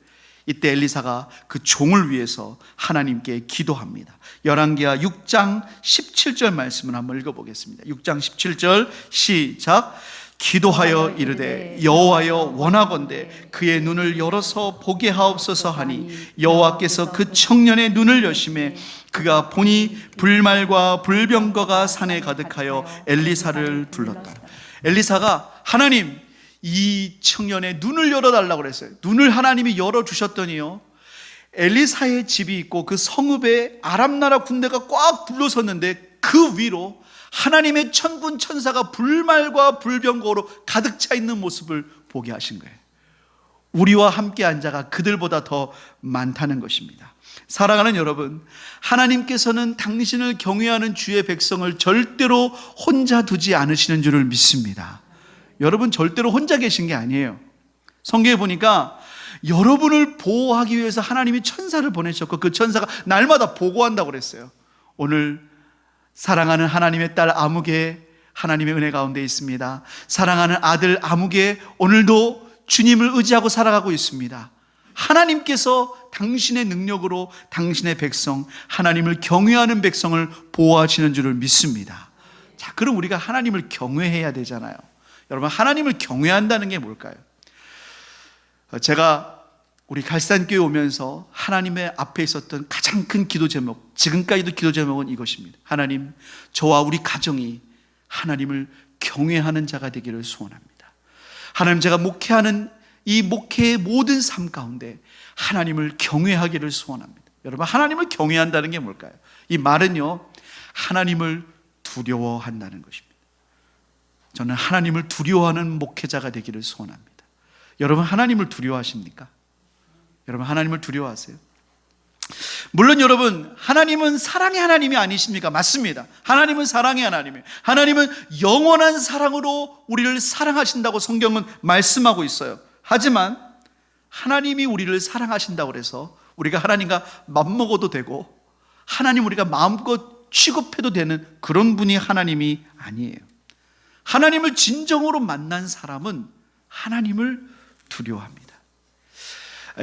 이때 엘리사가 그 종을 위해서 하나님께 기도합니다. 열왕기하 6장 17절 말씀을 한번 읽어보겠습니다. 6장 17절 시작. 기도하여 이르되 여호와여 원하건대 그의 눈을 열어서 보게 하옵소서 하니 여호와께서 그 청년의 눈을 여심해 그가 보니 불말과 불병거가 산에 가득하여 엘리사를 둘렀다. 엘리사가 하나님, 이 청년의 눈을 열어달라고 그랬어요. 눈을 하나님이 열어주셨더니요, 엘리사의 집이 있고 그 성읍에 아람 나라 군대가 꽉 둘러섰는데 그 위로 하나님의 천군 천사가 불말과 불병거로 가득 차 있는 모습을 보게 하신 거예요. 우리와 함께한 자가 그들보다 더 많다는 것입니다. 사랑하는 여러분, 하나님께서는 당신을 경외하는 주의 백성을 절대로 혼자 두지 않으시는 줄을 믿습니다. 여러분 절대로 혼자 계신 게 아니에요. 성경에 보니까 여러분을 보호하기 위해서 하나님이 천사를 보내셨고 그 천사가 날마다 보고한다고 그랬어요. 오늘 사랑하는 하나님의 딸 아무개, 하나님의 은혜 가운데 있습니다. 사랑하는 아들 아무개, 오늘도 주님을 의지하고 살아가고 있습니다. 하나님께서 당신의 능력으로 당신의 백성, 하나님을 경외하는 백성을 보호하시는 줄을 믿습니다. 자, 그럼 우리가 하나님을 경외해야 되잖아요. 여러분, 하나님을 경외한다는 게 뭘까요? 제가 우리 갈산교회 오면서 하나님의 앞에 있었던 가장 큰 기도 제목, 지금까지도 기도 제목은 이것입니다. 하나님, 저와 우리 가정이 하나님을 경외하는 자가 되기를 소원합니다. 하나님, 제가 목회하는 이 목회의 모든 삶 가운데 하나님을 경외하기를 소원합니다. 여러분, 하나님을 경외한다는 게 뭘까요? 이 말은요, 하나님을 두려워한다는 것입니다. 저는 하나님을 두려워하는 목회자가 되기를 소원합니다. 여러분, 하나님을 두려워하십니까? 여러분, 하나님을 두려워하세요? 물론 여러분, 하나님은 사랑의 하나님이 아니십니까? 맞습니다. 하나님은 사랑의 하나님이에요. 하나님은 영원한 사랑으로 우리를 사랑하신다고 성경은 말씀하고 있어요. 하지만 하나님이 우리를 사랑하신다고 해서 우리가 하나님과 맘먹어도 되고 하나님 우리가 마음껏 취급해도 되는 그런 분이 하나님이 아니에요. 하나님을 진정으로 만난 사람은 하나님을 두려워합니다.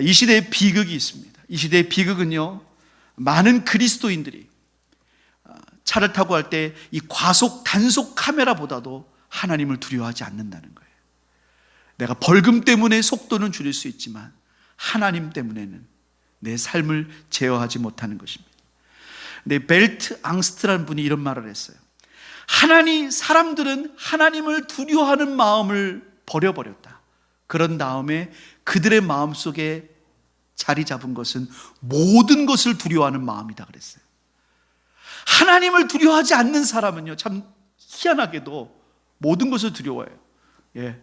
이 시대에 비극이 있습니다. 이 시대의 비극은요, 많은 그리스도인들이 차를 타고 할 때 이 과속 단속 카메라보다도 하나님을 두려워하지 않는다는 거예요. 내가 벌금 때문에 속도는 줄일 수 있지만 하나님 때문에는 내 삶을 제어하지 못하는 것입니다. 근데 벨트 앙스트라는 분이 이런 말을 했어요. 사람들은 하나님을 두려워하는 마음을 버려버렸다. 그런 다음에 그들의 마음속에 자리 잡은 것은 모든 것을 두려워하는 마음이다 그랬어요. 하나님을 두려워하지 않는 사람은요, 참 희한하게도 모든 것을 두려워해요. 예,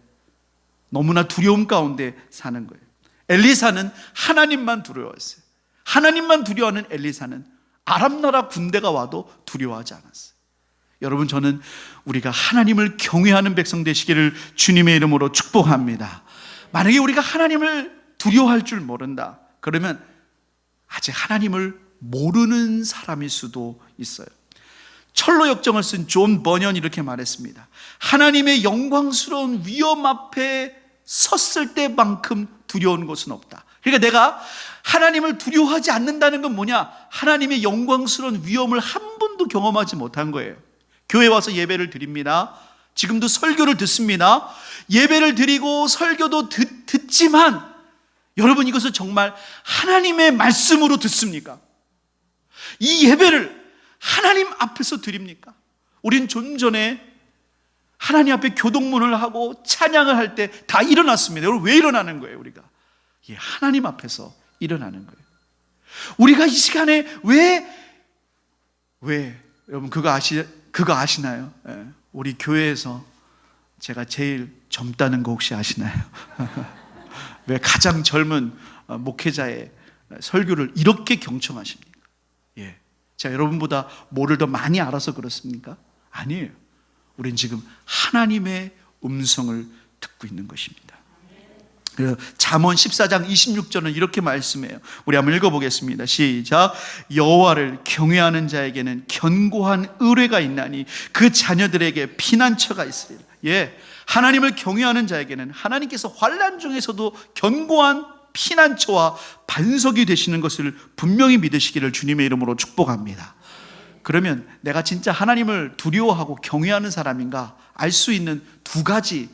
너무나 두려움 가운데 사는 거예요. 엘리사는 하나님만 두려워했어요. 하나님만 두려워하는 엘리사는 아람 나라 군대가 와도 두려워하지 않았어요. 여러분, 저는 우리가 하나님을 경외하는 백성 되시기를 주님의 이름으로 축복합니다. 만약에 우리가 하나님을 두려워할 줄 모른다, 그러면 아직 하나님을 모르는 사람일 수도 있어요. 철로 역정을 쓴 존 버년이 이렇게 말했습니다. 하나님의 영광스러운 위엄 앞에 섰을 때만큼 두려운 것은 없다. 그러니까 내가 하나님을 두려워하지 않는다는 건 뭐냐? 하나님의 영광스러운 위엄을 한 번도 경험하지 못한 거예요. 교회 와서 예배를 드립니다. 지금도 설교를 듣습니다. 예배를 드리고 설교도 듣지만 여러분, 이것을 정말 하나님의 말씀으로 듣습니까? 이 예배를 하나님 앞에서 드립니까? 우린 좀 전에 하나님 앞에 교동문을 하고 찬양을 할 때 다 일어났습니다. 여러분, 왜 일어나는 거예요? 우리가 하나님 앞에서 일어나는 거예요. 우리가 이 시간에 왜 여러분 그거 아시나요? 우리 교회에서 제가 제일 젊다는 거 혹시 아시나요? 왜 가장 젊은 목회자의 설교를 이렇게 경청하십니까? 자, 여러분보다 뭐를 더 많이 알아서 그렇습니까? 아니에요. 우린 지금 하나님의 음성을 듣고 있는 것입니다. 잠언 14장 26절은 이렇게 말씀해요. 우리 한번 읽어보겠습니다. 시작. 여호와를 경외하는 자에게는 견고한 의뢰가 있나니 그 자녀들에게 피난처가 있으리라. 하나님을 경외하는 자에게는 하나님께서 환난 중에서도 견고한 피난처와 반석이 되시는 것을 분명히 믿으시기를 주님의 이름으로 축복합니다. 그러면 내가 진짜 하나님을 두려워하고 경외하는 사람인가 알 수 있는 두 가지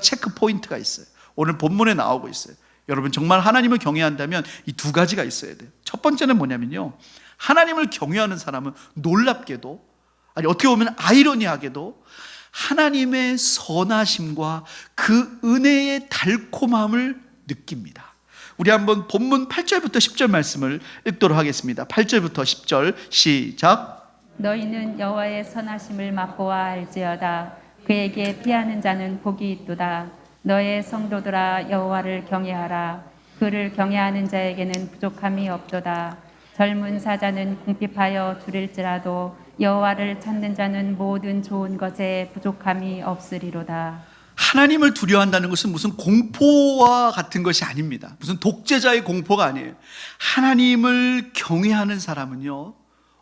체크 포인트가 있어요. 오늘 본문에 나오고 있어요. 여러분, 정말 하나님을 경외한다면 이 두 가지가 있어야 돼요. 첫 번째는 뭐냐면요, 하나님을 경외하는 사람은 놀랍게도, 어떻게 보면 아이러니하게도 하나님의 선하심과 그 은혜의 달콤함을 느낍니다. 우리 한번 본문 8절부터 10절 말씀을 읽도록 하겠습니다. 8절부터 10절 시작. 너희는 여호와의 선하심을 맛보아 알지어다. 그에게 피하는 자는 복이 있도다. 너의 성도들아 여호와를 경외하라. 그를 경외하는 자에게는 부족함이 없도다. 젊은 사자는 궁핍하여 줄일지라도 여호와를 찾는 자는 모든 좋은 것에 부족함이 없으리로다. 하나님을 두려워한다는 것은 무슨 공포와 같은 것이 아닙니다. 무슨 독재자의 공포가 아니에요. 하나님을 경외하는 사람은요,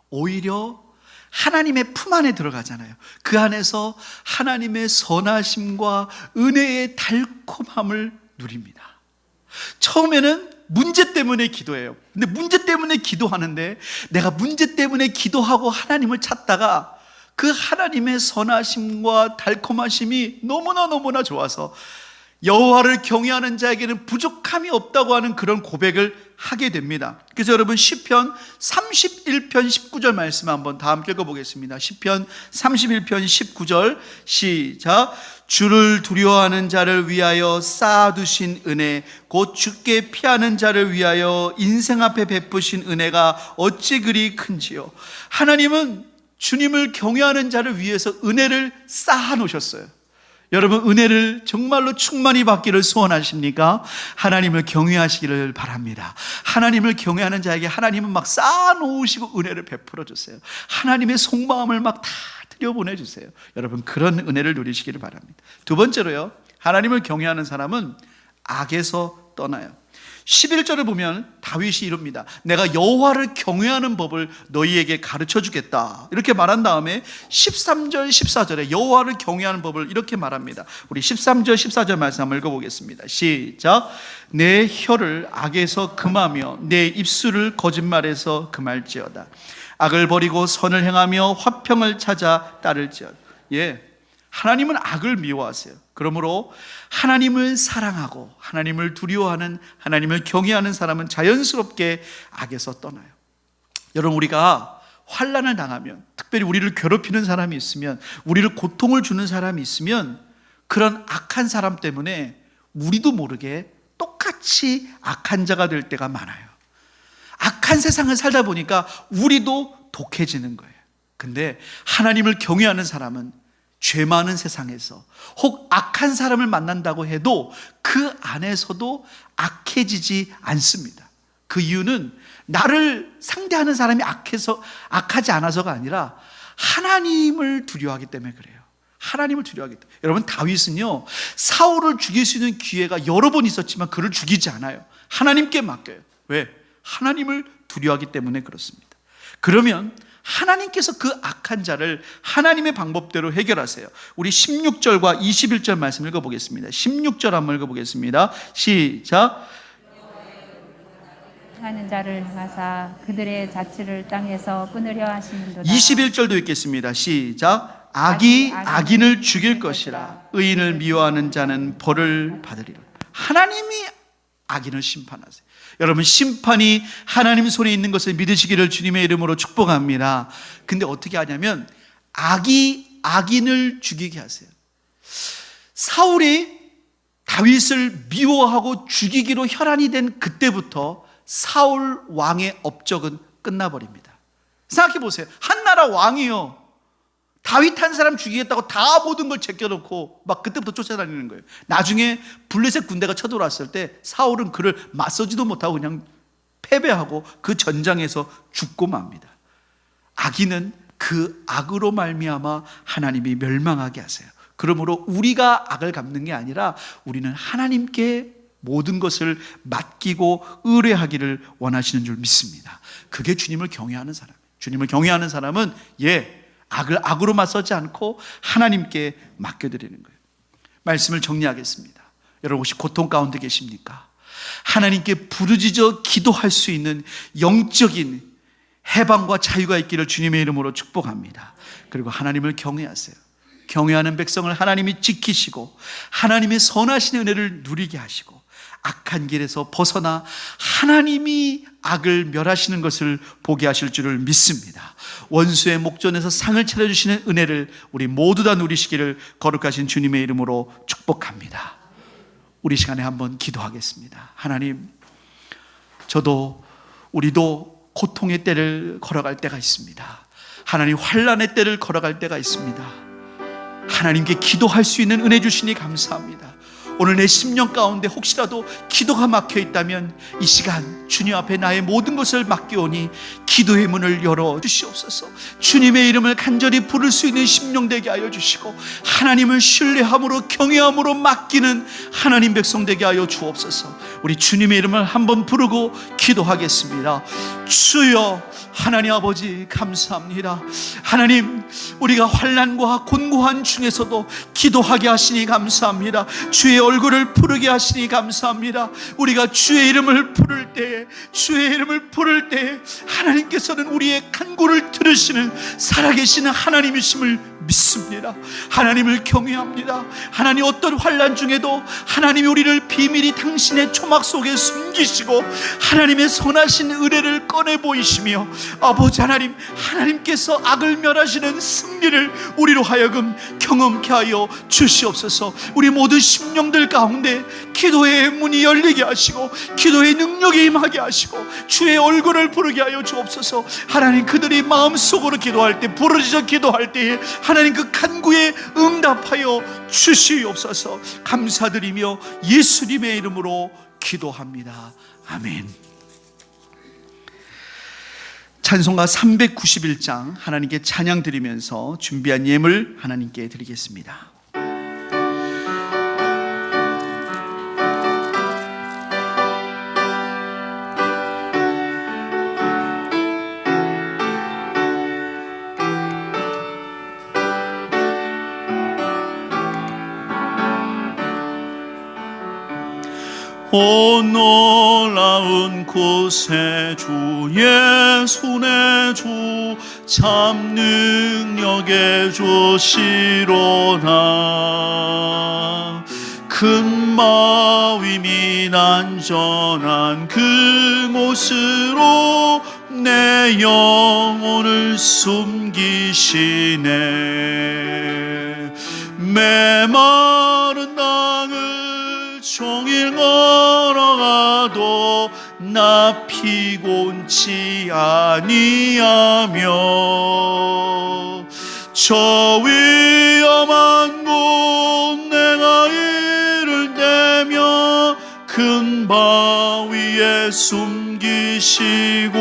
오히려 하나님의 품 안에 들어가잖아요. 그 안에서 하나님의 선하심과 은혜의 달콤함을 누립니다. 처음에는 문제 때문에 기도해요. 근데 문제 때문에 기도하는데 내가 문제 때문에 기도하고 하나님을 찾다가 그 하나님의 선하심과 달콤하심이 너무나 좋아서 여호와를 경외하는 자에게는 부족함이 없다고 하는 그런 고백을 하게 됩니다. 그래서 여러분 시편 31편 19절 말씀 한번 다 함께 읽어보겠습니다. 시편 31편 19절 시작. 주를 두려워하는 자를 위하여 쌓아두신 은혜, 곧 주께 피하는 자를 위하여 인생 앞에 베푸신 은혜가 어찌 그리 큰지요. 하나님은 주님을 경외하는 자를 위해서 은혜를 쌓아 놓으셨어요. 여러분, 은혜를 정말로 충만히 받기를 소원하십니까? 하나님을 경외하시기를 바랍니다. 하나님을 경외하는 자에게 하나님은 막 쌓아 놓으시고 은혜를 베풀어 주세요. 하나님의 속마음을 막 다 들여보내 주세요. 여러분, 그런 은혜를 누리시기를 바랍니다. 두 번째로요, 하나님을 경외하는 사람은 악에서 떠나요. 11절을 보면 다윗이 이릅니다. 내가 여호와를 경외하는 법을 너희에게 가르쳐 주겠다, 이렇게 말한 다음에 13절 14절에 여호와를 경외하는 법을 이렇게 말합니다. 우리 13절 14절 말씀 한번 읽어보겠습니다. 시작. 내 혀를 악에서 금하며 내 입술을 거짓말에서 금할지어다. 악을 버리고 선을 행하며 화평을 찾아 따를지어다. 하나님은 악을 미워하세요. 그러므로 하나님을 사랑하고 하나님을 두려워하는, 하나님을 경외하는 사람은 자연스럽게 악에서 떠나요. 여러분, 우리가 환난을 당하면, 특별히 우리를 괴롭히는 사람이 있으면, 우리를 고통을 주는 사람이 있으면, 그런 악한 사람 때문에 우리도 모르게 똑같이 악한 자가 될 때가 많아요. 악한 세상을 살다 보니까 우리도 독해지는 거예요. 근데 하나님을 경외하는 사람은 죄 많은 세상에서 혹 악한 사람을 만난다고 해도 그 안에서도 악해지지 않습니다. 그 이유는 나를 상대하는 사람이 악하지 않아서가 아니라 하나님을 두려워하기 때문에 그래요. 하나님을 두려워하기 때문에. 여러분, 다윗은요, 사울을 죽일 수 있는 기회가 여러 번 있었지만 그를 죽이지 않아요. 하나님께 맡겨요. 왜? 하나님을 두려워하기 때문에 그렇습니다. 그러면 하나님께서 그 악한 자를 하나님의 방법대로 해결하세요. 우리 16절과 21절 말씀 읽어보겠습니다. 16절 한번 읽어보겠습니다. 시작. 하는 자를 향하사 그들의 자취를 땅에서 끊으려 하시는도다. 21절도 읽겠습니다. 시작. 악이 악인을 죽일 것이라. 의인을 미워하는 자는 벌을 받으리라. 하나님이 악인을 심판하세요. 여러분, 심판이 하나님 손에 있는 것을 믿으시기를 주님의 이름으로 축복합니다. 근데 어떻게 하냐면 악이 악인을 죽이게 하세요. 사울이 다윗을 미워하고 죽이기로 혈안이 된 그때부터 사울 왕의 업적은 끝나버립니다. 생각해 보세요. 한 나라 왕이요, 다윗 한 사람 죽이겠다고 다 모든 걸 제껴놓고 막 그때부터 쫓아다니는 거예요. 나중에 블레셋 군대가 쳐들어왔을 때 사울은 그를 맞서지도 못하고 그냥 패배하고 그 전장에서 죽고 맙니다. 악인은 그 악으로 말미암아 하나님이 멸망하게 하세요. 그러므로 우리가 악을 갚는 게 아니라 우리는 하나님께 모든 것을 맡기고 의뢰하기를 원하시는 줄 믿습니다. 그게 주님을 경외하는 사람이에요. 주님을 경외하는 사람은 악을 악으로 맞서지 않고 하나님께 맡겨드리는 거예요. 말씀을 정리하겠습니다. 여러분, 혹시 고통 가운데 계십니까? 하나님께 부르짖어 기도할 수 있는 영적인 해방과 자유가 있기를 주님의 이름으로 축복합니다. 그리고 하나님을 경외하세요. 경외하는 백성을 하나님이 지키시고 하나님의 선하신 은혜를 누리게 하시고 악한 길에서 벗어나 하나님이 악을 멸하시는 것을 보게 하실 줄을 믿습니다. 원수의 목전에서 상을 차려주시는 은혜를 우리 모두 다 누리시기를 거룩하신 주님의 이름으로 축복합니다. 우리 시간에 한번 기도하겠습니다. 하나님, 우리도 고통의 때를 걸어갈 때가 있습니다. 하나님, 환난의 때를 걸어갈 때가 있습니다. 하나님께 기도할 수 있는 은혜 주시니 감사합니다. 오늘 내 심령 가운데 혹시라도 기도가 막혀 있다면 이 시간 주님 앞에 나의 모든 것을 맡겨오니 기도의 문을 열어 주시옵소서. 주님의 이름을 간절히 부를 수 있는 심령 되게 하여 주시고 하나님을 신뢰함으로 경외함으로 맡기는 하나님 백성 되게 하여 주옵소서. 우리 주님의 이름을 한번 부르고 기도하겠습니다. 주여, 하나님 아버지 감사합니다. 하나님, 우리가 환난과 곤고한 중에서도 기도하게 하시니 감사합니다. 주의 얼굴을 부르게 하시니 감사합니다. 우리가 주의 이름을 부를 때에 하나님께서는 우리의 간구를 들으시는 살아계시는 하나님이심을 믿습니다. 하나님을 경외합니다. 하나님, 어떤 환난 중에도 하나님이 우리를 비밀히 당신의 초막 속에 숨기시고 하나님의 선하신 은혜를 꺼내 보이시며 아버지 하나님, 하나님께서 악을 멸하시는 승리를 우리로 하여금 경험케 하여 주시옵소서. 우리 모든 심령들 가운데 기도의 문이 열리게 하시고 기도의 능력이 임하게 하시고 주의 얼굴을 부르게 하여 주옵소서. 하나님, 그들이 마음속으로 기도할 때, 부르짖어 기도할 때에 하나님 그 간구에 응답하여 주시옵소서. 감사드리며 예수님의 이름으로 기도합니다. 아멘. 찬송가 391장 하나님께 찬양 드리면서 준비한 예물 하나님께 드리겠습니다. 오 놀라운 곳에 주 예수의 주 참 능력의 조시로나 큰 마위 및 안전한 그곳으로 내 영혼을 숨기시네. 메마른 땅을 종일 걸어가도 나 피곤치 아니하며 저 위험한 곳 내가 이를 대며 큰 바위에 숨기시고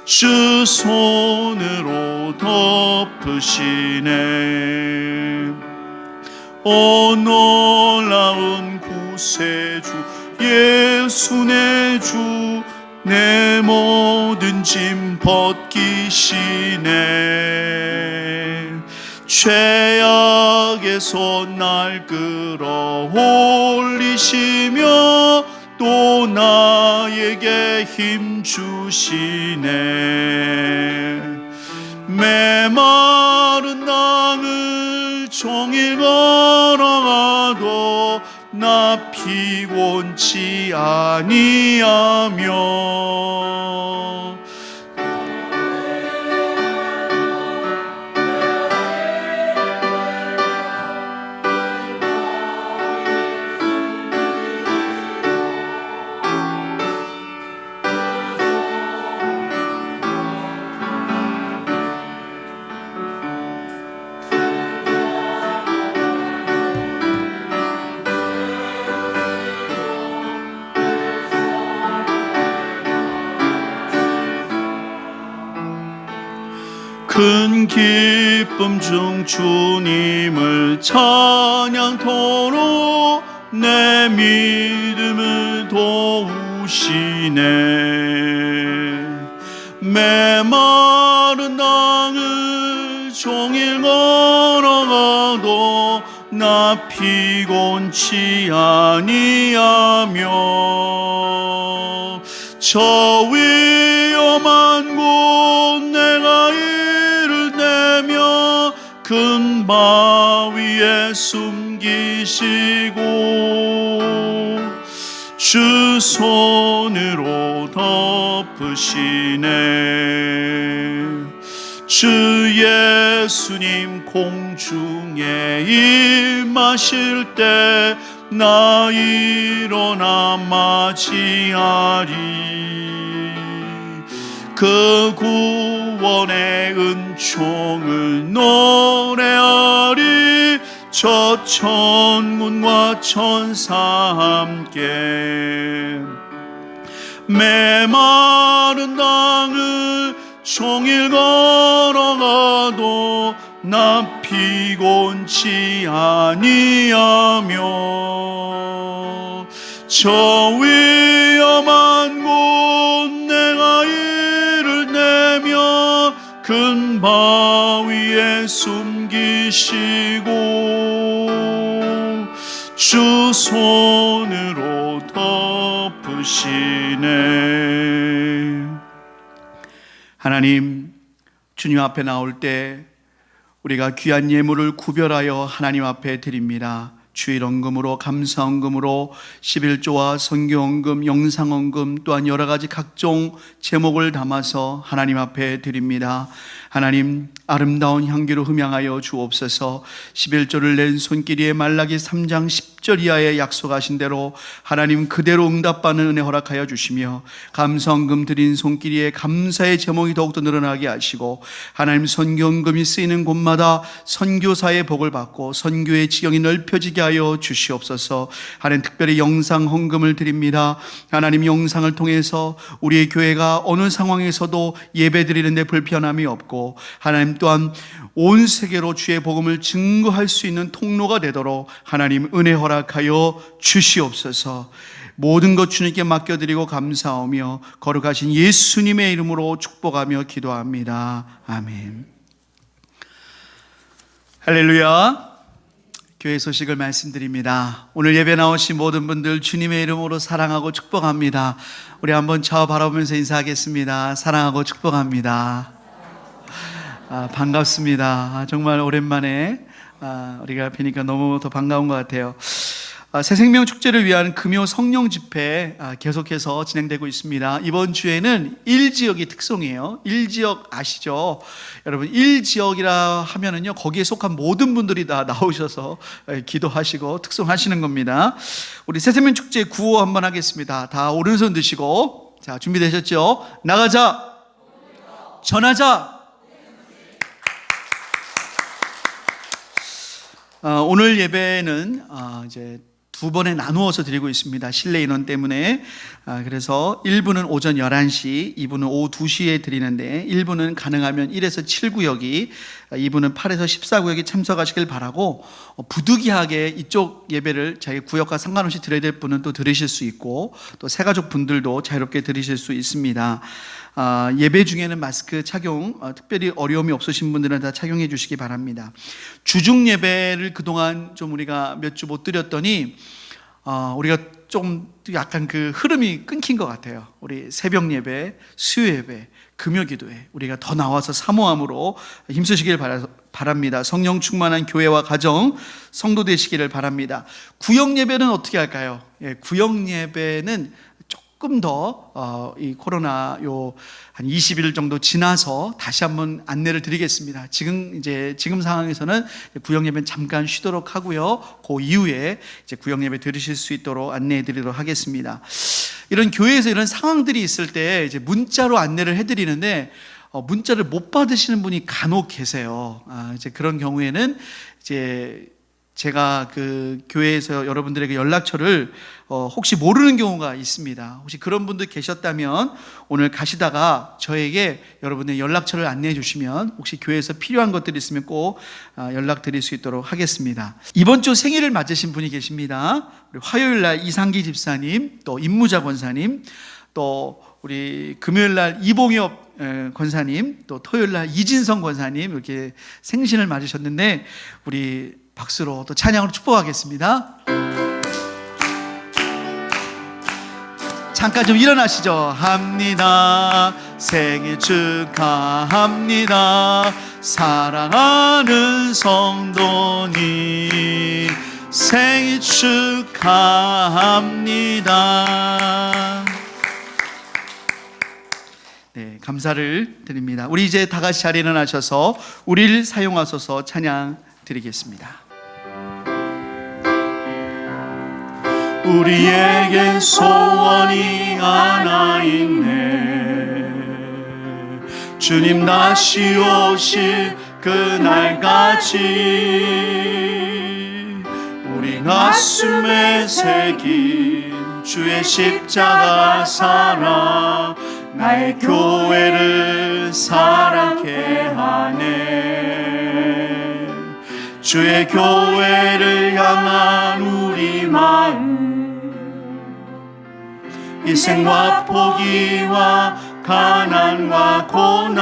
주 손으로 덮으시네. 오 놀라운 구세주 예수 내 주 내 모든 짐 벗기시네. 죄악에서 날 끌어올리시며 또 나에게 힘 주시네. 메마른 땅을 종일 걸어가도 나 피곤치 아니하며 큰 기쁨 중 주님을 찬양토록 내 믿음을 도우시네. 메마른 땅을 종일 걸어가도 나 피곤치 아니하며 저 위험한 곳 내가 이를 대며 큰 바위에 숨기시고 주 손으로 덮으시네. 주 예수님 공중에 임하실 때 나 일어나 맞이하리. 그 구원의 은총을 노래하리. 저 천군과 천사 함께 메마른 땅을 종일 걸어가도 나 피곤치 아니하며 저 위험한 곳 내가 이를 내며 큰 바위에 숨기시고 주 손으로 덮으시네. 하나님, 주님 앞에 나올 때 우리가 귀한 예물을 구별하여 하나님 앞에 드립니다. 주일헌금으로, 감사헌금으로, 11조와 선교헌금, 영상헌금, 또한 여러 가지 각종 제목을 담아서 하나님 앞에 드립니다. 하나님, 아름다운 향기로 흠양하여 주옵소서. 11조를 낸 손길이의 말라기 3장 10절 이하에 약속하신 대로 하나님 그대로 응답받는 은혜 허락하여 주시며, 감사헌금 드린 손길이의 감사의 제목이 더욱더 늘어나게 하시고, 하나님 선교헌금이 쓰이는 곳마다 선교사의 복을 받고 선교의 지경이 넓혀지게 하여 주시옵소서. 하나님, 특별히 영상헌금을 드립니다. 하나님, 영상을 통해서 우리의 교회가 어느 상황에서도 예배 드리는 데 불편함이 없고, 하나님 또한 온 세계로 주의 복음을 증거할 수 있는 통로가 되도록 하나님 은혜 허락하여 주시옵소서. 모든 것 주님께 맡겨드리고 감사하며 거룩하신 예수님의 이름으로 축복하며 기도합니다. 아멘. 할렐루야. 교회 소식을 말씀드립니다. 오늘 예배 나오신 모든 분들 주님의 이름으로 사랑하고 축복합니다. 우리 한번 저 바라보면서 인사하겠습니다. 사랑하고 축복합니다. 반갑습니다. 정말 오랜만에 우리가 뵈니까 너무 더 반가운 것 같아요. 새생명 축제를 위한 금요 성령 집회 계속해서 진행되고 있습니다. 이번 주에는 1지역이 특성이에요. 1지역 아시죠? 여러분, 1지역이라 하면은요, 거기에 속한 모든 분들이 다 나오셔서 기도하시고 특송하시는 겁니다. 우리 새생명 축제 구호 한번 하겠습니다. 다 오른손 드시고, 자, 준비되셨죠? 나가자, 전하자. 오늘 예배는 이제 두 번에 나누어서 드리고 있습니다. 실내 인원 때문에. 그래서 1부는 오전 11시, 2부는 오후 2시에 드리는데, 1부는 가능하면 1에서 7구역이, 2부는 8에서 14구역이 참석하시길 바라고, 부득이하게 이쪽 예배를 자기 구역과 상관없이 드려야 될 분은 또 들으실 수 있고, 또 새가족 분들도 자유롭게 들으실 수 있습니다. 예배 중에는 마스크 착용, 특별히 어려움이 없으신 분들은 다 착용해 주시기 바랍니다. 주중 예배를 그동안 좀 우리가 몇 주 못 드렸더니 우리가 좀 약간 그 흐름이 끊긴 것 같아요. 우리 새벽 예배, 수요 예배, 금요 기도회 우리가 더 나와서 사모함으로 힘쓰시길 바랍니다. 성령 충만한 교회와 가정, 성도 되시기를 바랍니다. 구역 예배는 어떻게 할까요? 구역 예배는 조금 더 이 코로나 한 20일 정도 지나서 다시 한번 안내를 드리겠습니다. 지금 상황에서는 구역 예배는 잠깐 쉬도록 하고요. 그 이후에 이제 구역 예배 들으실 수 있도록 안내해 드리도록 하겠습니다. 이런 교회에서 이런 상황들이 있을 때 이제 문자로 안내를 해 드리는데 문자를 못 받으시는 분이 간혹 계세요. 이제 그런 경우에는 이제 제가 그 교회에서 여러분들에게 연락처를 혹시 모르는 경우가 있습니다. 혹시 그런 분들 계셨다면 오늘 가시다가 저에게 여러분의 연락처를 안내해 주시면 혹시 교회에서 필요한 것들이 있으면 꼭 연락드릴 수 있도록 하겠습니다. 이번 주 생일을 맞으신 분이 계십니다. 우리 화요일날 이상기 집사님, 또 임무자 권사님, 또 우리 금요일날 이봉엽 권사님, 또 토요일날 이진성 권사님, 이렇게 생신을 맞으셨는데 우리 박수로 또 찬양으로 축복하겠습니다. 잠깐 좀 일어나시죠. 합니다. 생일 축하합니다. 사랑하는 성도님 생일 축하합니다. 고백합니다. 네, 감사를 드립니다. 우리 이제 다 같이 자리에 일어나셔서 우리를 사용하소서 찬양 드리겠습니다. 우리에겐 소원이 하나 있네. 주님 다시 오실 그날까지 우리 가슴에 새긴 주의 십자가 사랑 나의 교회를 사랑케 하네. 주의 교회를 향한 우리 마음 희생과 포기와 가난과 고난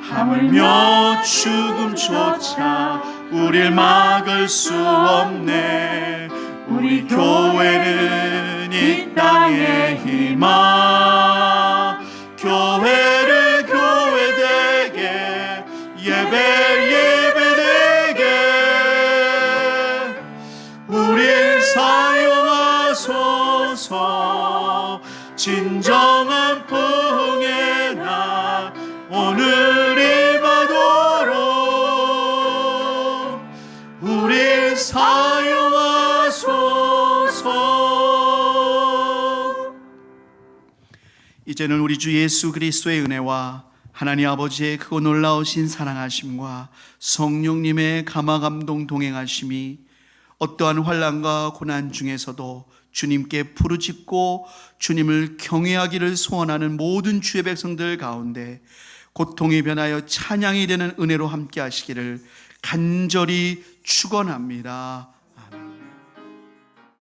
하물며 죽음조차 우릴 막을 수 없네. 우리 교회는 이 땅의 희망 교회를 교회되게 예배되게 우릴 사용하소서. 진정한 풍의 날 오늘이 바도록 우릴 사용하소서. 이제는 우리 주 예수 그리스도의 은혜와 하나님 아버지의 크고 놀라우신 사랑하심과 성령님의 감화감동 동행하심이 어떠한 환난과 고난 중에서도 주님께 부르짖고 주님을 경외하기를 소원하는 모든 주의 백성들 가운데 고통이 변하여 찬양이 되는 은혜로 함께 하시기를 간절히 축원합니다.